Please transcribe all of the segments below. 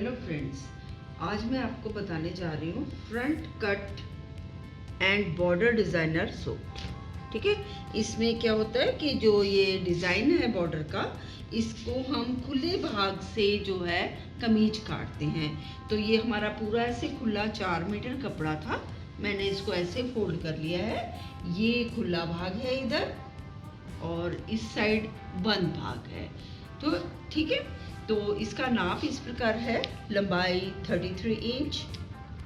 Hello friends, आज मैं आपको बताने जा रही हूँ front cut and border designer suit. ठीक है, इसमें क्या होता है कि जो ये डिज़ाइन है बॉर्डर का, इसको हम खुले भाग से जो है कमीज काटते हैं। तो ये हमारा पूरा ऐसे खुला 4 मीटर कपड़ा था, मैंने इसको ऐसे फोल्ड कर लिया है। ये खुला भाग है इधर और इस साइड बंद भाग है। तो ठीक है, तो इसका नाप इस प्रकार है। लंबाई 33 इंच,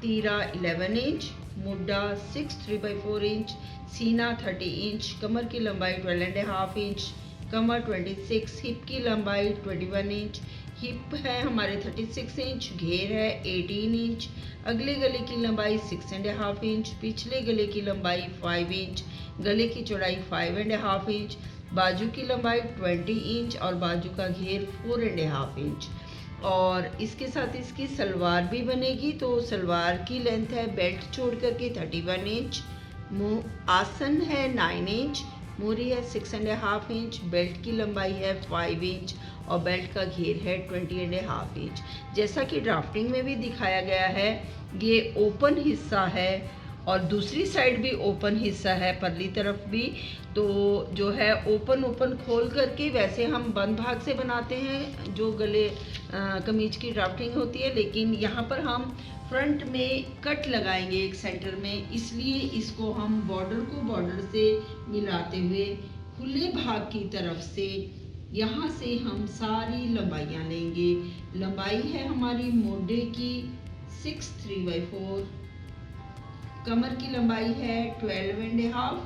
तीरा 11 इंच, मुड्डा 6 3/4 इंच, सीना 30 इंच, कमर की लंबाई 12.5 इंच, कमर 26, हिप की लंबाई 21 इंच, हिप है हमारे 36 इंच, घेर है 18 इंच, अगले गले की लंबाई 6.5 इंच, पिछले गले की लंबाई 5 इंच, गले की चौड़ाई 5.5 इंच, बाजू की लंबाई 20 इंच और बाजू का घेर 4.5 इंच। और इसके साथ इसकी सलवार भी बनेगी। तो सलवार की लेंथ है बेल्ट छोड़ करके 31 इंच, आसन है 9 इंच, मोरी है 6.5 इंच, बेल्ट की लंबाई है 5 इंच और बेल्ट का घेर है 20.5 इंच। जैसा कि ड्राफ्टिंग में भी दिखाया गया है, ये ओपन हिस्सा है और दूसरी साइड भी ओपन हिस्सा है, परली तरफ भी। तो जो है ओपन खोल करके, वैसे हम बंद भाग से बनाते हैं जो गले कमीज की ड्राफ्टिंग होती है, लेकिन यहाँ पर हम फ्रंट में कट लगाएंगे एक सेंटर में, इसलिए इसको हम बॉर्डर को बॉर्डर से मिलाते हुए खुले भाग की तरफ से यहाँ से हम सारी लंबाइयाँ लेंगे। लंबाई है हमारी मोढे की 6 3/4, कमर की लंबाई है 12.5,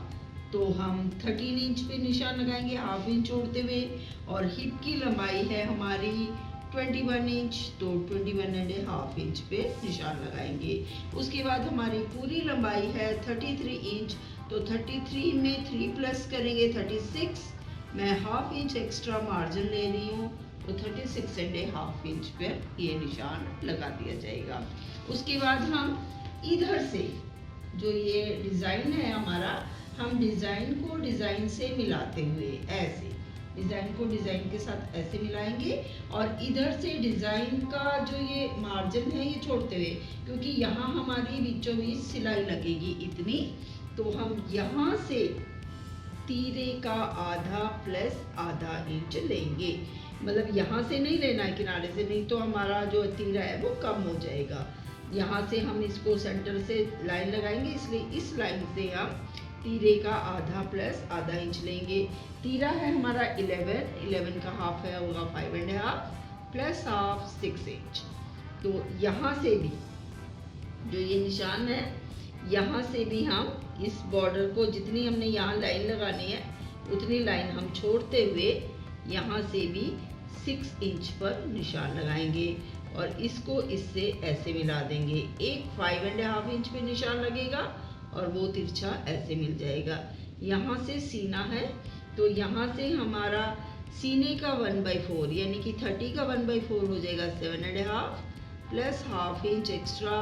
तो हम 13 इंच पे निशान लगाएंगे हाफ इंच छोड़ते हुए। और हिप की लंबाई है हमारी 21 इंच, तो 21.5 इंच पे निशान लगाएंगे। उसके बाद हमारी पूरी लंबाई है 33 इंच, तो 33 में 3 प्लस करेंगे 36, मैं हाफ इंच एक्स्ट्रा मार्जिन ले रही हूँ, तो 36.5 इंच पे ये निशान लगा दिया जाएगा। उसके बाद हम इधर से जो ये डिज़ाइन है हमारा, हम डिज़ाइन को डिज़ाइन से मिलाते हुए ऐसे डिज़ाइन को डिज़ाइन के साथ ऐसे मिलाएंगे और इधर से डिज़ाइन का जो ये मार्जिन है ये छोड़ते हुए, क्योंकि यहाँ हमारी बीचों बीच सिलाई लगेगी इतनी, तो हम यहाँ से तीरे का आधा प्लस आधा इंच लेंगे। मतलब यहाँ से नहीं लेना है, किनारे से नहीं, तो हमारा जो तीरा है वो कम हो जाएगा। यहाँ से हम इसको सेंटर से लाइन लगाएंगे, इसलिए इस लाइन से हम तीरे का आधा प्लस आधा इंच लेंगे। तीरा है हमारा 11 का हाफ है होगा 5.5 प्लस हाफ 6 इंच। तो यहाँ से भी जो ये निशान है, यहाँ से भी हम इस बॉर्डर को, जितनी हमने यहाँ लाइन लगानी है उतनी लाइन हम छोड़ते हुए यहाँ से भी 6 इंच पर निशान लगाएंगे और इसको इससे ऐसे मिला देंगे। एक 5.5 इंच पे निशान लगेगा और वो तिरछा ऐसे मिल जाएगा। यहाँ से सीना है, तो यहाँ से हमारा सीने का 1/4 यानी कि 30 का 1/4 हो जाएगा 7.5 प्लस हाफ इंच एक्स्ट्रा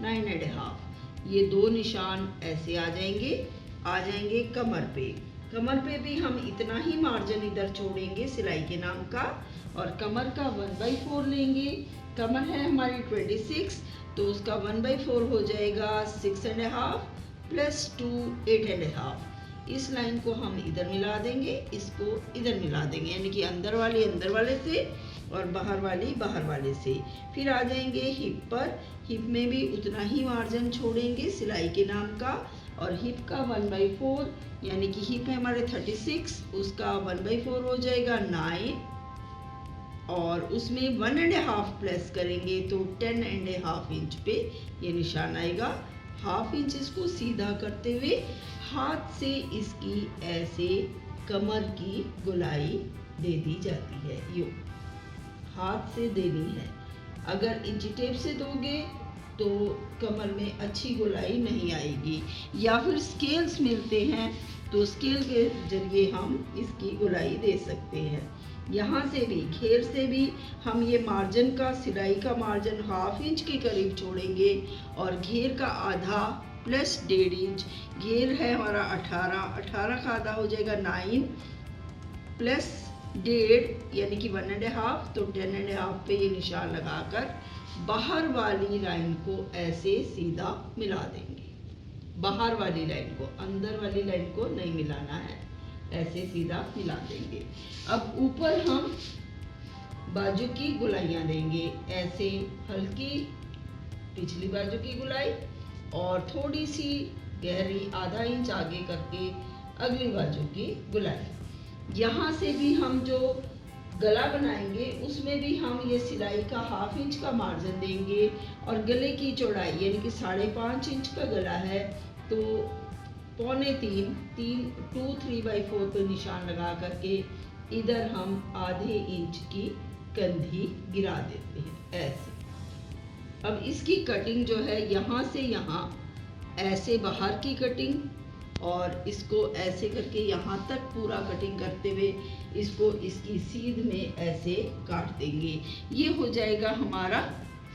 9.5। ये दो निशान ऐसे आ जाएंगे कमर पे। कमर पे भी हम इतना ही मार्जिन इधर छोड़ेंगे सिलाई के नाम का और कमर का 1/4 लेंगे। कमर है हमारी 26, तो उसका 1/4 हो जाएगा 6.5 प्लस 2 8.5। इस लाइन को हम इधर मिला देंगे, इसको इधर मिला देंगे, यानी कि अंदर वाले से और बाहर वाले से। फिर आ जाएंगे हिप पर। हिप में भी उतना ही मार्जिन छोड़ेंगे सिलाई के नाम का और हिप का 1/4 यानी कि हिप है हमारे 36, उसका 1/4 हो जाएगा 9 और उसमें 1.5 प्लस करेंगे तो 10.5 इंच पे ये निशान आएगा। हाफ इंच इसको सीधा करते हुए हाथ से इसकी ऐसे कमर की गोलाई दे दी जाती है। यूं हाथ से देनी है। अगर इंची टेप से दोगे तो कमर में अच्छी गोलाई नहीं आएगी, या फिर स्केल्स मिलते हैं तो स्केल के जरिए हम इसकी गोलाई दे सकते हैं। यहाँ से भी घेर से भी हम ये मार्जिन का, सिलाई का मार्जिन हाफ इंच के करीब छोड़ेंगे और घेर का आधा प्लस 1.5 इंच। घेर है हमारा 18 का आधा हो जाएगा 9 प्लस 1.5 यानी कि 1.5, तो 10.5 पे ये निशान लगाकर बाहर वाली लाइन को ऐसे सीधा मिला देंगे। बाहर वाली लाइन को, अंदर वाली लाइन को नहीं मिलाना है, ऐसे सीधा मिला देंगे। अब ऊपर हम बाजू की गुलाइयाँ देंगे, ऐसे हल्की पिछली बाजू की गुलाई और थोड़ी सी गहरी आधा इंच आगे करके अगली बाजू की गुलाई। यहाँ से भी हम जो गला बनाएंगे उसमें भी हम ये सिलाई का 1/2 इंच का मार्जिन देंगे और गले की चौड़ाई यानी कि 5.5 इंच का गला है तो 2.25 3/4 पे निशान लगा करके इधर हम आधे इंच की कंधी गिरा देते हैं ऐसे। अब इसकी कटिंग जो है यहाँ से यहाँ ऐसे बाहर की कटिंग और इसको ऐसे करके यहाँ तक पूरा कटिंग करते हुए इसको इसकी सीध में ऐसे काट देंगे। ये हो जाएगा हमारा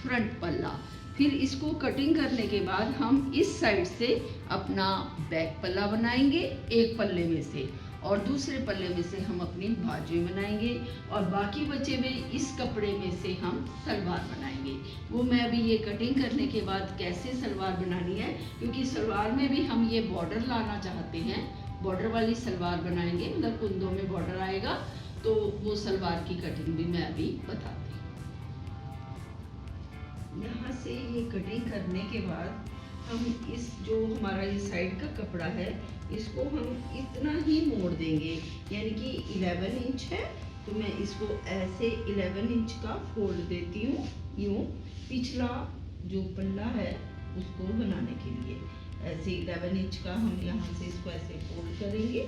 फ्रंट पल्ला। फिर इसको कटिंग करने के बाद हम इस साइड से अपना बैक पल्ला बनाएंगे एक पल्ले में से, और दूसरे पल्ले में से हम अपनी बाजू बनाएंगे और बाकी बचे हुए इस कपड़े में से हम सलवार बनाएंगे। वो मैं अभी ये कटिंग करने के बाद कैसे सलवार बनानी है, क्योंकि सलवार में भी हम ये बॉर्डर लाना चाहते हैं, बॉर्डर वाली सलवार बनाएंगे, मतलब कुंदों में बॉर्डर आएगा, तो वो सलवार की कटिंग भी मैं अभी बताती हूँ। यहाँ से ये कटिंग करने के बाद हम इस जो हमारा ये साइड का कपड़ा है इसको हम इतना ही मोड़ देंगे, यानी कि 11 इंच है तो मैं इसको ऐसे 11 इंच का फोल्ड देती हूँ यूँ, पिछला जो पल्ला है उसको बनाने के लिए ऐसे 11 इंच का हम यहाँ से इसको ऐसे फोल्ड करेंगे।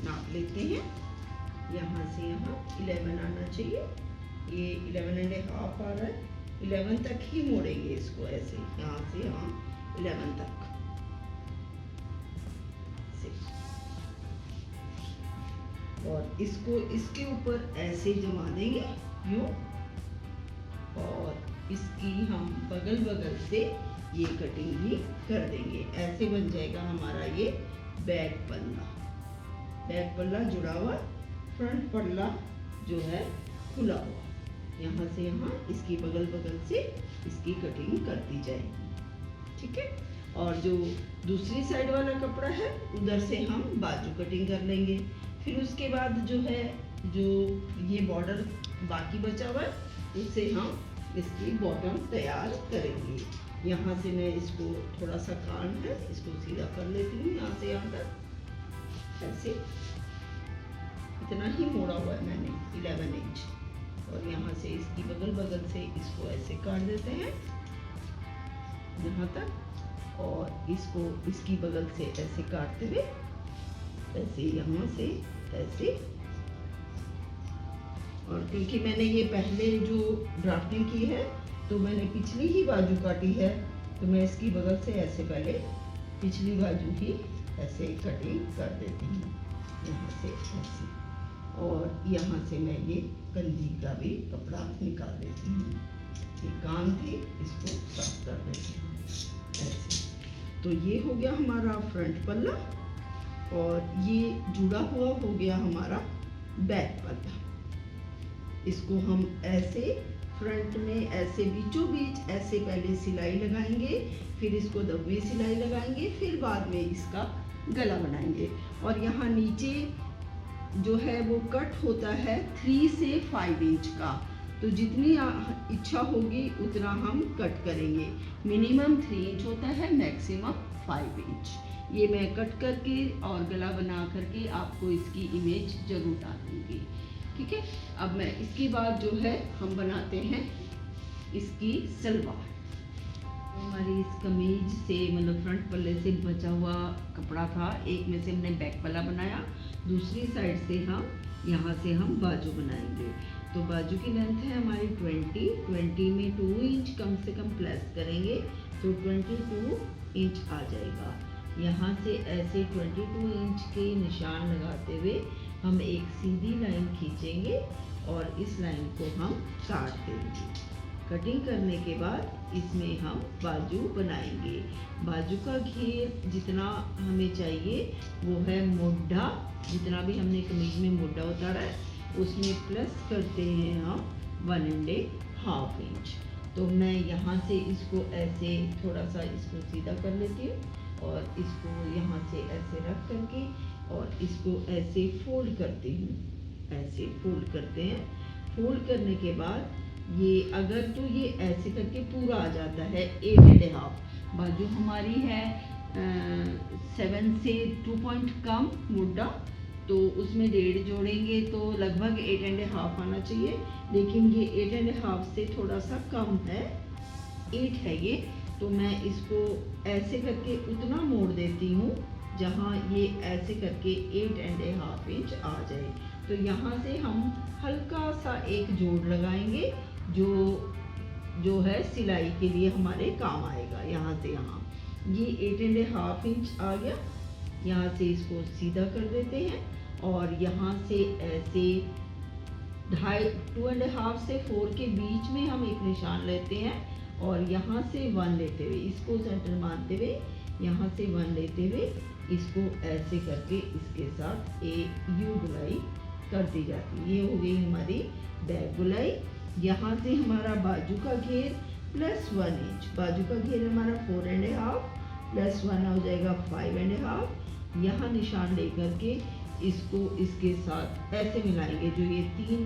नाप लेते हैं, यहाँ से यहाँ 11 आना चाहिए, ये 11.5 आ रहा है, 11 तक ही मोड़ेंगे इसको ऐसे, यहाँ से यहाँ 11 तक और इसको इसके ऊपर ऐसे जमा देंगे यूँ, और इसकी हम बगल बगल से ये कटिंग भी कर देंगे। ऐसे बन जाएगा हमारा ये बैक पल्ला। बैक पल्ला जुड़ा हुआ, फ्रंट पल्ला जो है खुला हुआ। यहाँ से यहाँ इसकी बगल बगल से इसकी कटिंग कर दी जाएगी, ठीक है। और जो दूसरी साइड वाला कपड़ा है उधर से हम बाजू कटिंग कर लेंगे। फिर उसके बाद जो है जो ये बॉर्डर बाकी बचा हुआ है उससे हम इसकी बॉटम तैयार करेंगे। यहाँ से मैं इसको थोड़ा सा कान है इसको सीधा कर लेती हूँ, यहाँ से यहाँ तक ऐसे, इतना ही मोड़ा हुआ है मैंने 11 इंच, और यहाँ से इसकी बगल बगल से इसको ऐसे काट देते हैं यहाँ तक, और इसको इसकी बगल से ऐसे काटते हुए ऐसे यहाँ से ऐसे। और क्योंकि मैंने ये पहले जो ड्राफ्टिंग की है तो मैंने पिछली ही बाजू काटी है, तो मैं इसकी बगल से ऐसे पहले पिछली बाजू ही ऐसे कटिंग कर देती हूँ यहाँ से ऐसे, और यहाँ से मैं ये कंधी का भी कपड़ा निकाल देती हूँ। ये कान थी इसको साफ कर देती हूँ ऐसे। तो ये हो गया हमारा फ्रंट पल्ला और ये जुड़ा हुआ हो गया हमारा बैक पल्ला। इसको हम ऐसे फ्रंट में ऐसे बीचों बीच ऐसे पहले सिलाई लगाएंगे, फिर इसको दबे सिलाई लगाएंगे, फिर बाद में इसका गला बनाएंगे। और यहाँ नीचे जो है वो कट होता है 3 से 5 इंच का, तो जितनी इच्छा होगी उतना हम कट करेंगे। मिनिमम 3 इंच होता है, मैक्सिमम 5 इंच। ये मैं कट करके और गला बना करके आपको इसकी इमेज जरूर डालूंगी, ठीक है। अब मैं इसके बाद जो है हम बनाते हैं इसकी सलवार। हमारी इस कमीज से मतलब फ्रंट पल्ले से बचा हुआ कपड़ा था, एक में से हमने बैक पल्ला बनाया, दूसरी साइड से हम यहाँ से हम बाजू बनाएंगे। तो बाजू की लेंथ है हमारी 20 में 2 इंच कम से कम प्लस करेंगे तो 22 इंच आ जाएगा। यहाँ से ऐसे 22 इंच के निशान लगाते हुए हम एक सीधी लाइन खींचेंगे और इस लाइन को हम काट देंगे। कटिंग करने के बाद इसमें हम बाजू बनाएंगे। बाजू का घेर जितना हमें चाहिए वो है मोढ़ा, जितना भी हमने कमीज में मोढ़ा उतारा है उसमें प्लस करते हैं हम 1.5 इंच। तो मैं यहाँ से इसको ऐसे थोड़ा सा इसको सीधा कर लेती हूँ और इसको यहाँ से ऐसे रख करके और इसको ऐसे फोल्ड करती हूँ। ऐसे फोल्ड करते हैं। फोल्ड करने के बाद ये अगर तो ये ऐसे करके पूरा आ जाता है 8.5 बाजू हमारी है 7 से 2 पॉइंट कम मुड्डा, तो उसमें 1.5 जोड़ेंगे तो लगभग 8.5 आना चाहिए, लेकिन ये 8.5 से थोड़ा सा कम है, 8 है ये। तो मैं इसको ऐसे करके उतना मोड़ देती हूँ जहाँ ये ऐसे करके 8.5 इंच आ जाए। तो यहाँ से हम हल्का सा एक जोड़ लगाएंगे जो है सिलाई के लिए हमारे काम आएगा। यहाँ से यहाँ ये 8.5 इंच आ गया। यहाँ से इसको सीधा कर देते हैं और यहाँ से ऐसे 2.5 से 4 के बीच में हम एक निशान लेते हैं और यहाँ से 1 लेते हुए इसको सेंटर मानते हुए यहाँ से 1 लेते हुए इसको ऐसे करके इसके साथ एक यू गुलाई कर दी जाती है। ये हो गई हमारी बैक गुलाई। यहाँ से हमारा बाजू का घेर प्लस 1 इंच, बाजू का घेर हमारा 4.5 प्लस 1 हो जाएगा 5.5। यहाँ निशान लेकर के इसको इसके साथ ऐसे मिलाएंगे, जो ये 3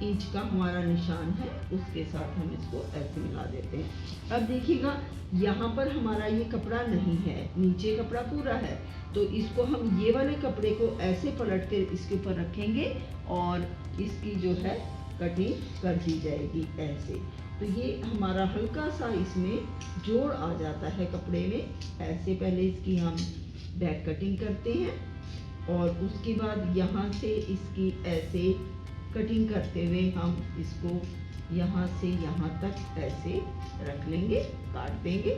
इंच का हमारा निशान है उसके साथ हम इसको ऐसे मिला देते हैं। अब देखिएगा यहाँ पर हमारा ये कपड़ा नहीं है, नीचे कपड़ा पूरा है, तो इसको हम ये वाले कपड़े को ऐसे पलट कर इसके ऊपर रखेंगे और इसकी जो है कटिंग कर दी जाएगी ऐसे। तो ये हमारा हल्का सा इसमें जोड़ आ जाता है कपड़े में। ऐसे पहले इसकी हम बैक कटिंग करते हैं और उसके बाद यहाँ से इसकी ऐसे कटिंग करते हुए हम इसको यहाँ से यहाँ तक ऐसे रख लेंगे, काट देंगे।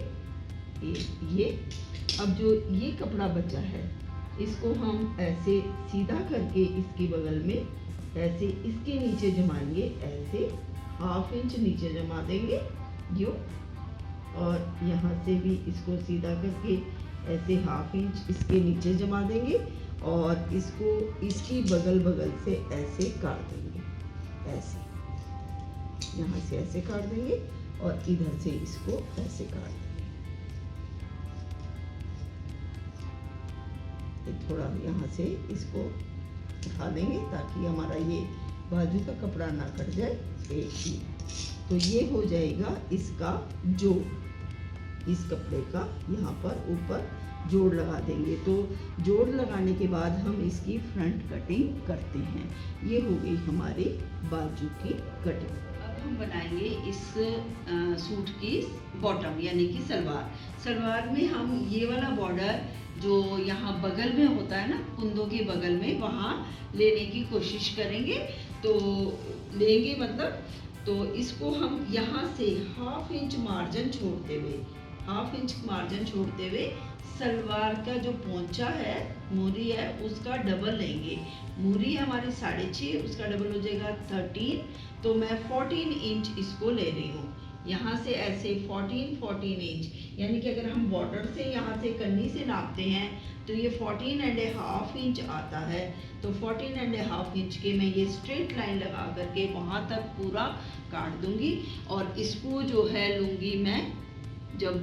ये अब जो ये कपड़ा बचा है इसको हम ऐसे सीधा करके इसके बगल में ऐसे इसके नीचे जमाएंगे, ऐसे 1/2 इंच नीचे जमा देंगे यूँ, और यहाँ से भी इसको सीधा करके ऐसे 1/2 इंच इसके नीचे जमा देंगे और इसको इसकी बगल से ऐसे काट देंगे। ऐसे यहाँ से ऐसे काट देंगे और इधर से इसको ऐसे काट देंगे। थोड़ा यहाँ से इसको उठा देंगे ताकि हमारा ये बाजू का कपड़ा ना कट जाए एक ही। तो ये हो जाएगा इसका जोड़। इस कपड़े का यहाँ पर ऊपर जोड़ लगा देंगे। तो जोड़ लगाने के बाद हम इसकी फ्रंट कटिंग करते हैं। ये हो गई हमारी बाजू की कटिंग। अब हम बनाएंगे इस सूट की बॉटम यानी कि सलवार में हम ये वाला बॉर्डर जो यहाँ बगल में होता है ना, कुंदों के बगल में, वहाँ लेने की कोशिश करेंगे। तो लेंगे मतलब तो इसको हम यहाँ से 1/2 इंच मार्जिन छोड़ते हुए सलवार का जो पोंचा है, मूरी है, उसका डबल लेंगे। मूरी हमारी 6.5, उसका डबल हो जाएगा 13। तो मैं 14 इंच इसको ले रही हूँ। यहाँ से ऐसे 14 इंच, यानी कि अगर हम बॉर्डर से यहाँ से कन्नी से नापते हैं तो ये 14.5 इंच आता है। तो 14.5 इंच के मैं ये स्ट्रेट लाइन लगा करके वहाँ तक पूरा काट दूंगी और इसको जो है लूँगी मैं, जब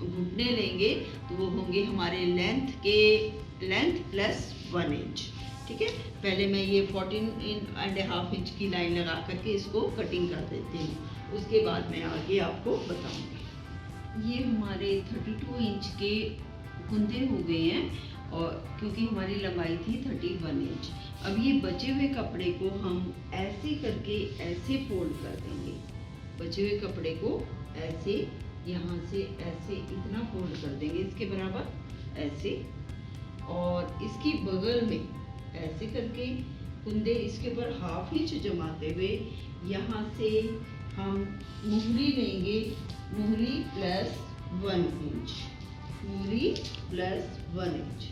घुटने लेंगे तो वो होंगे हमारे लेंथ प्लस 1 इंच। ठीक है, पहले मैं ये 14.5 इंच की लाइन लगा करके इसको कटिंग कर देती हूँ, उसके बाद मैं आगे आपको बताऊंगी। ये हमारे 32 इंच के कुंदे हो गए हैं और क्योंकि हमारी लंबाई थी 31 इंच। अब ये बचे हुए कपड़े को हम ऐसे करके ऐसे फोल्ड कर देंगे। बचे हुए कपड़े को ऐसे यहाँ से ऐसे इतना फोल्ड कर देंगे इसके बराबर ऐसे, और इसकी बगल में ऐसे करके कुंदे इसके ऊपर 1/2 इंच जमाते हुए यहाँ से हम मुहरी लेंगे, मुहरी प्लस 1 इंच, मुहरी प्लस 1 इंच।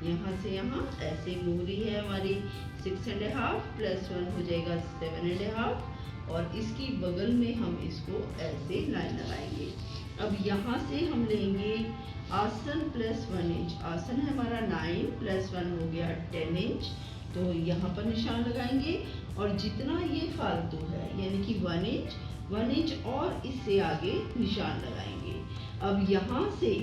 यहाँ से यहाँ ऐसे मुहरी है हमारी 6.5 प्लस 1 हो जाएगा 7.5, और इसकी बगल में हम इसको ऐसे लाइन लगाएंगे। अब यहाँ से हम लेंगे आसन प्लस 1 इंच। आसन है हमारा 9 प्लस 1 हो गया 10 इंच। तो यहाँ पर निशान लगाएंगे और जितना ये फालतू है यानी कि 1 इंच 1 इंच और इससे आगे निशान लगाएंगे। अब यहाँ से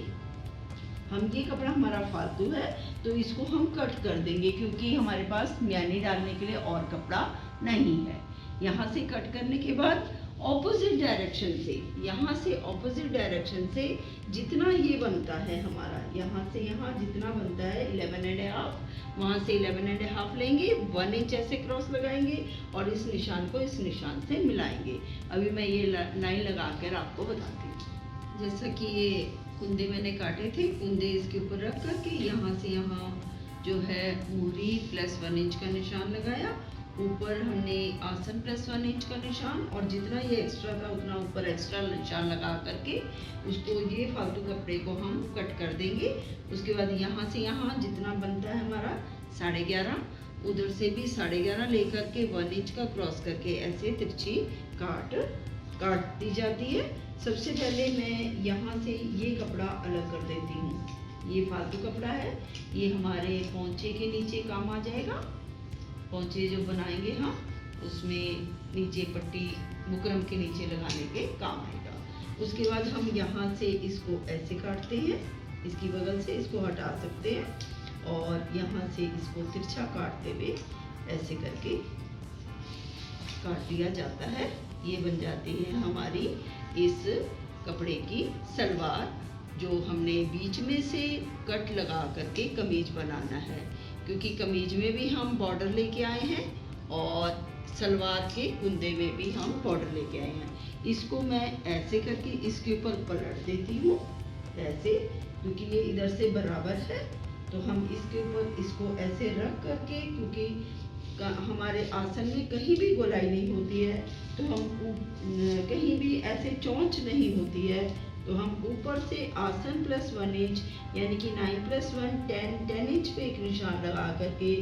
हम ये कपड़ा हमारा फालतू है तो इसको हम कट कर देंगे, क्योंकि हमारे पास म्यानी डालने के लिए और कपड़ा नहीं है। यहाँ से कट करने के बाद ऑपोजिट डायरेक्शन से, यहाँ से ऑपोजिट डायरेक्शन से जितना ये बनता है हमारा, यहाँ से यहाँ जितना बनता है 11.5, वहाँ से 11.5 लेंगे, 1 इंच ऐसे क्रॉस लगाएंगे और इस निशान को इस निशान से मिलाएंगे। अभी मैं ये लाइन लगा कर आपको बताती हूँ। जैसा कि ये कुंदे मैंने काटे थे, कुंदे इसके ऊपर रख करके यहाँ से यहाँ जो है मूरी प्लस 1 इंच का निशान लगाया, ऊपर हमने आसन प्लस 1 इंच का निशान, और जितना ये एक्स्ट्रा था उतना ऊपर एक्स्ट्रा निशान लगा करके उसको, ये फालतू कपड़े को हम कट कर देंगे। उसके बाद यहाँ से यहाँ जितना बनता है हमारा 11.5, उधर से भी 11.5 लेकर के 1 इंच का क्रॉस करके ऐसे तिरछी काट दी जाती है। सबसे पहले मैं यहाँ से ये कपड़ा अलग कर देती हूँ। ये फालतू कपड़ा है, ये हमारे पोंचे के नीचे काम आ जाएगा। पोंचे जो बनाएंगे हम उसमें नीचे पट्टी बुकरम के नीचे लगाने के काम आएगा। उसके बाद हम यहाँ से इसको ऐसे काटते हैं, इसकी बगल से इसको हटा सकते हैं और यहाँ से इसको तिरछा काटते हुए ऐसे करके काट दिया जाता है। ये बन जाती है हमारी इस कपड़े की सलवार, जो हमने बीच में से कट लगा करके कमीज बनाना है, क्योंकि कमीज में भी हम बॉर्डर लेके आए हैं और सलवार के कुंदे में भी हम बॉर्डर लेके आए हैं। इसको मैं ऐसे करके इसके ऊपर पलट देती हूँ ऐसे, क्योंकि ये इधर से बराबर है तो हम इसके ऊपर इसको ऐसे रख करके, क्योंकि हमारे आसन में कहीं भी गोलाई नहीं होती है तो हम कहीं भी ऐसे चोंच नहीं होती है, तो हम ऊपर से आसन प्लस 1 इंच यानी कि 9 + 1 10 इंच पे एक निशान लगा करके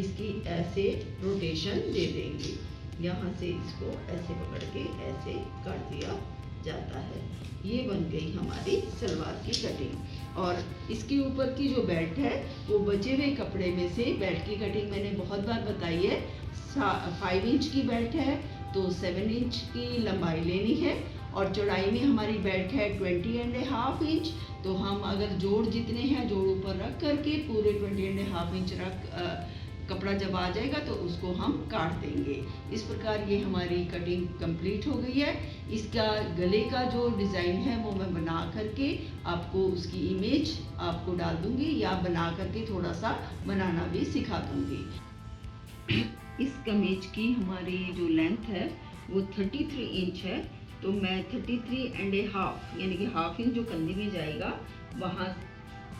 इसकी ऐसे रोटेशन दे देंगे। यहाँ से इसको ऐसे पकड़ के ऐसे काट दिया जाता है। ये बन गई हमारी सलवार की कटिंग। और इसके ऊपर की जो बेल्ट है वो बचे हुए कपड़े में से, बेल्ट की कटिंग मैंने बहुत बार बताई है। 5 इंच की बेल्ट है तो 7 इंच की लंबाई लेनी है और चौड़ाई में हमारी बेल्ट है 20.5 इंच। तो हम अगर जोड़ जितने हैं जोड़ ऊपर रख करके पूरे 20.5 इंच कपड़ा जब आ जाएगा तो उसको हम काट देंगे। इस प्रकार ये हमारी कटिंग कंप्लीट हो गई है। इसका गले का जो डिज़ाइन है वो मैं बना करके आपको उसकी इमेज आपको डाल दूंगी, या बना करके थोड़ा सा बनाना भी सिखा दूंगी। इस कमीज की हमारी जो लेंथ है वो 33 इंच है, तो मैं 33.5 यानी कि ½ इंच जो कंधे में जाएगा वहाँ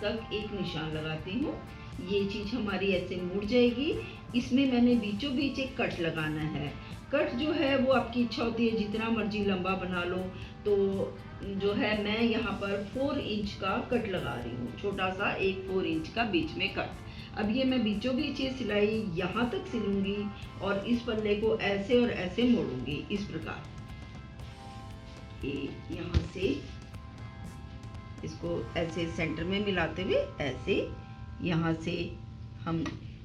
तक एक निशान लगाती हूँ। ये चीज़ हमारी ऐसे मुड़ जाएगी। इसमें मैंने बीचों बीच एक कट लगाना है। कट जो है वो आपकी इच्छा होती है जितना मर्जी लंबा बना लो, तो जो है मैं यहाँ पर 4 इंच का कट लगा रही हूँ, छोटा सा एक 4 इंच का बीच में कट। अब ये मैं बीचों बीच ये सिलाई यहाँ तक सिलूंगी और इस पल्ले को ऐसे और ऐसे मोड़ूंगी इस प्रकार। यहाँ से इसको ऐसे सेंटर में मिलाते हुए ऐसे, यहाँ से हम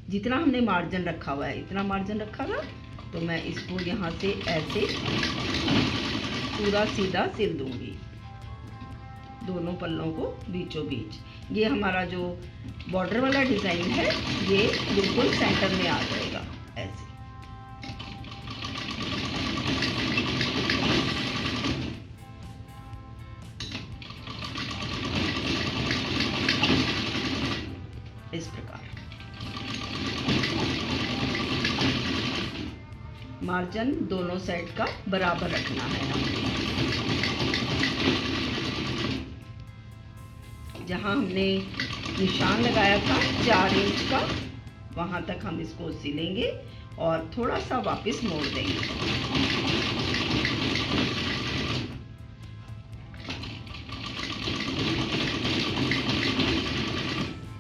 जितना हमने मार्जिन रखा हुआ है इतना मार्जिन रखा था, तो मैं इसको यहाँ से ऐसे पूरा सीधा सिल दूंगी दोनों पल्लों को बीचों बीच। ये हमारा जो बॉर्डर वाला डिज़ाइन है ये बिल्कुल सेंटर में आ जाएगा ऐसे। इस प्रकार मार्जिन दोनों साइड का बराबर रखना है हमें। जहां हमने निशान लगाया था 4 इंच का वहां तक हम इसको सिलेंगे और थोड़ा सा वापस मोड़ देंगे।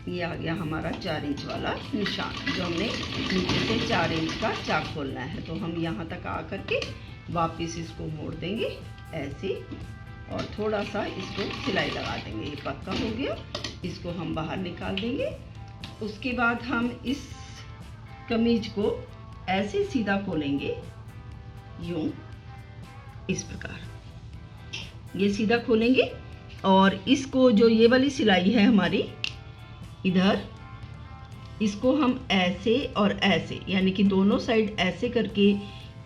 ये आ गया हमारा 4 इंच वाला निशान, जो हमने नीचे से 4 इंच का चाक खोलना है। तो हम यहाँ तक आ करके वापस इसको मोड़ देंगे ऐसे और थोड़ा सा इसको सिलाई लगा देंगे। ये पक्का हो गया, इसको हम बाहर निकाल देंगे। उसके बाद हम इस कमीज को ऐसे सीधा खोलेंगे यूं, इस प्रकार ये सीधा खोलेंगे और इसको जो ये वाली सिलाई है हमारी इधर, इसको हम ऐसे और ऐसे यानी कि दोनों साइड ऐसे करके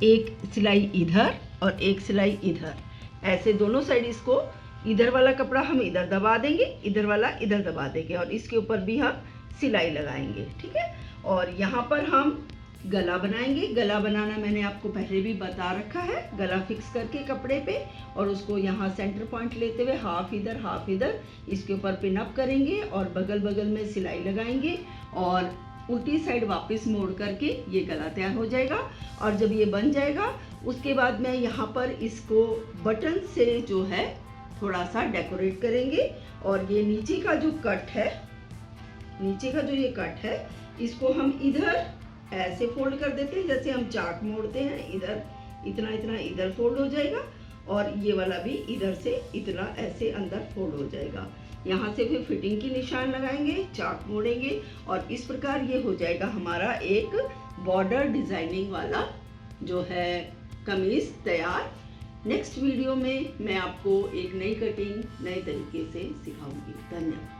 एक सिलाई इधर और एक सिलाई इधर, ऐसे दोनों साइड इसको इधर वाला कपड़ा हम इधर दबा देंगे, इधर वाला इधर दबा देंगे और इसके ऊपर भी हम सिलाई लगाएंगे। ठीक है, और यहाँ पर हम गला बनाएंगे। गला बनाना मैंने आपको पहले भी बता रखा है। गला फिक्स करके कपड़े पे और उसको यहाँ सेंटर पॉइंट लेते हुए हाफ इधर इसके ऊपर पिन अप करेंगे और बगल बगल में सिलाई लगाएंगे और उल्टी साइड वापस मोड़ करके ये गला तैयार हो जाएगा। और जब ये बन जाएगा उसके बाद मैं यहाँ पर इसको बटन से जो है थोड़ा सा डेकोरेट करेंगे और ये नीचे का जो कट है, नीचे का जो ये कट है, इसको हम इधर ऐसे फोल्ड कर देते हैं जैसे हम चाक मोड़ते हैं, इधर इतना इतना इधर फोल्ड हो जाएगा और ये वाला भी इधर से इतना ऐसे अंदर फोल्ड हो जाएगा। यहाँ से फिर फिटिंग की निशान लगाएंगे, चाक मोड़ेंगे और इस प्रकार ये हो जाएगा हमारा एक बॉर्डर डिजाइनिंग वाला जो है कमीज तैयार। नेक्स्ट वीडियो में मैं आपको एक नई कटिंग नए तरीके से सिखाऊंगी। धन्यवाद।